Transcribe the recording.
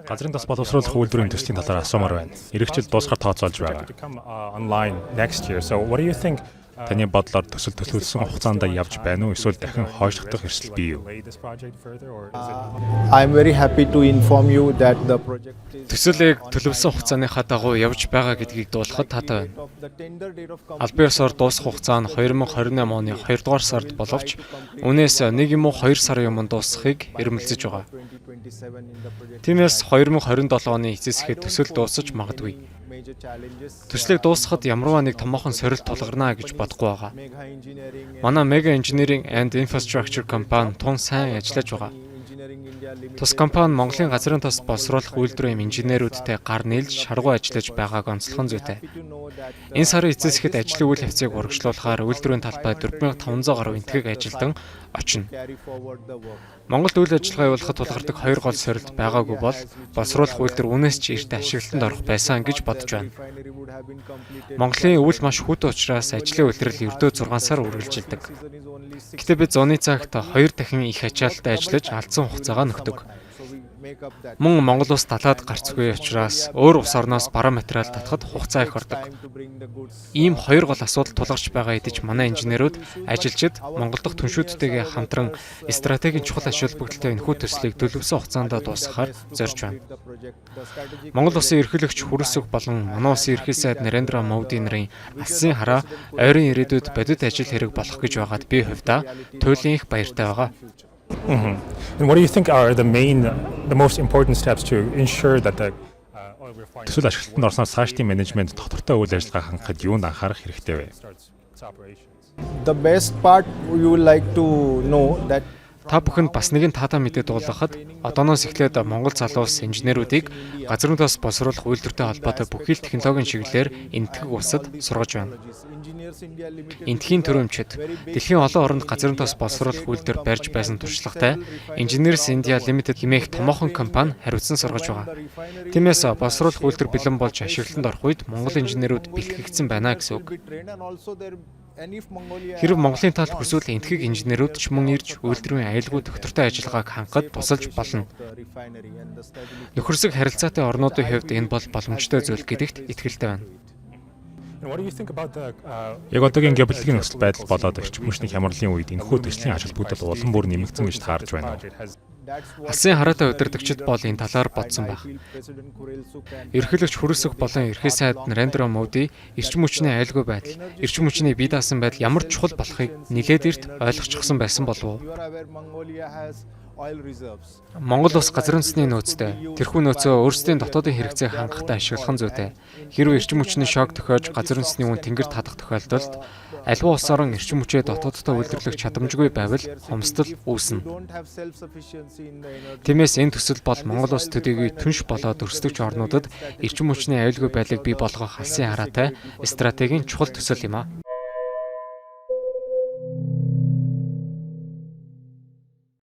Газрын тас боловсруулах үйлдвэрийн төслийн талаар асуумаар байна. Ирэх жил дуусахаар тооцоолж байгаа. Таны бодлоор төсөл төлөвлөсөн хугацаанд явж байна уу? Эсвэл дахин хойшлох эрсдэл бий юу? I'm very happy to inform you that the project is Төсөлийг төлөвлөсөн хугацааныхаа дагуу явж байгаа гэдгийг дуулахад таатай байна. Албан ёсоор дуусах хугацаа нь 2028 оны 2 дугаар сард боловч үүнээс 1 юм уу 2 сарын өмнө дуусахыг эрмэлзэж байгаа. Тиймээс 2027 оны эцэсэхэд төсөл дуусаж магадгүй. Төслийг дуусгахад ямарваа нэг томоохон сорилт тулгарна гэж бодохгүй байгаа. Манай Mega Engineering and Infrastructure компани тун сайн ажиллаж байгаа. Тус компани Монголын газрын тас боловсруулах үйлдвэрийн инженерүүдтэй гар нийлж шаргуу ажиллаж байгааг онцлохон зүйтэй. Энэ сарын эцэсэхэд ажлын үйл явцыг урагшлуулахаар үйлдвэрийн талбай 4500 гаруй энтгэг ажилтан очино. Монголд үйл ажиллагаа явуулахад тулгардаг 2 гол сорилт байгаагүй бол боловсруулах үйлдвэр үнээс ч эрт ашиглалтанд орох байсан гэж бодож байна. Монголын өвөл маш хүнд учраас ажлын үйлрэл ердөө 6 сар үргэлжилдэг. Гэхдээ бид зуны цагт 2 дахин их ачаалттай ажиллаж алдсан хугацаагаа нөхдөг. Мөн Монгол улс талаад гарцгүй учраас өөр улс орноос бараа материал татахад хугацаа их ордог. Ийм 2 гол асуудал тулгарч байгаа хэдиж манай инженерүүд ажилчид Монгол дахь түншүүдтэйгээ хамтран стратегийн чухал ач холбогдолтой энэхүү төслийг төлөвлөсөн хугацаанд дуусгахаар зорж байна. Монгол улсын ерөнхийлөгч Хүрэлцэг болон манай улсын ерөнхий сайд Нарендра Моди нарын алсын хараа ойрын ирээдүйд бодит ажил хэрэг болох гэж байгаад би хувьдаа туйлын их баяртай байгаа. And what do you think are the most important steps to ensure that the төсөл ашиглалтанд орсноос цаашдын менежмент тодорхой үйл ажиллагаа хангахад юунд анхаарах хэрэгтэй вэ? the best part you would like to know that Та бүхэнд бас нэгэн таатай мэдээ дуулгахад одооноос эхлээд Монгол залуус инженерүүдийг газрын тос боловсруулах үйлдвэртэй холбоотой бүхий л технологийн чиглэлээр энтгэх улсад сургаж байна. Энтхийн төрөмчид дэлхийн олон оронд газрын тос боловсруулах үйлдвэр барьж байсан туршлагатай Engineers India Limited хэмээх томоохон компани хариуцсан сургаж байгаа. Тиймээс боловсруулах үйлдвэр бэлэн болж ашиглалтанд орох үед Монгол инженерүүд бэлтгэгдсэн байна гэсэн үг. Хэрв Монголын талд хүсвэл энтгэх инженерүүд ч мөн ирж үйлдвэрийн аюулгүй доктортой ажиллагааг хангахад тусалж болно. Нөхөрсөг харилцаатай орнуудын хувьд энэ бол боломжтой зүйл гэдэгт итгэлтэй байна. Яг одоогийн геополитикийн нөхцөл байдал болоод орчин хүчний хямралын үед энэхүү төслийн ач холбогдол улам бүр нэмэгдсэн гэж таарж байна. Алсын хараатай удирдагчид бол энэ талаар бодсон байх. Ерөнхийлөгч Хүрэлцэг болон ерхий сайд Нарендра Моди эрчим хүчний аюулгүй байдал, эрчим хүчний бие даасан байдал ямар чухал болохыг нэлээд эрт ойлгочихсон байсан болов уу? Монгол улс газрын тосны нөөцтэй. Тэрхүү нөөцөө өөрсдийн дотоодын хэрэгцээг хангахад ашиглах нь зүйтэй. Хэрвээ эрчим хүчний шок тохиож газрын тосны үн тэнгэр татах тохиолдолд аливаа улс орон эрчим хүчээ дотооддоо үйлдвэрлэх чадамжгүй байвал хомсдол үүснэ. Тиймээс энэ төсөл бол Монгол улс төдийгүй түнш болоод өрсөлдөгч орнуудад эрчим хүчний аюулгүй байдлыг бий болгох алсын хараатай стратегийн чухал төсөл юм а.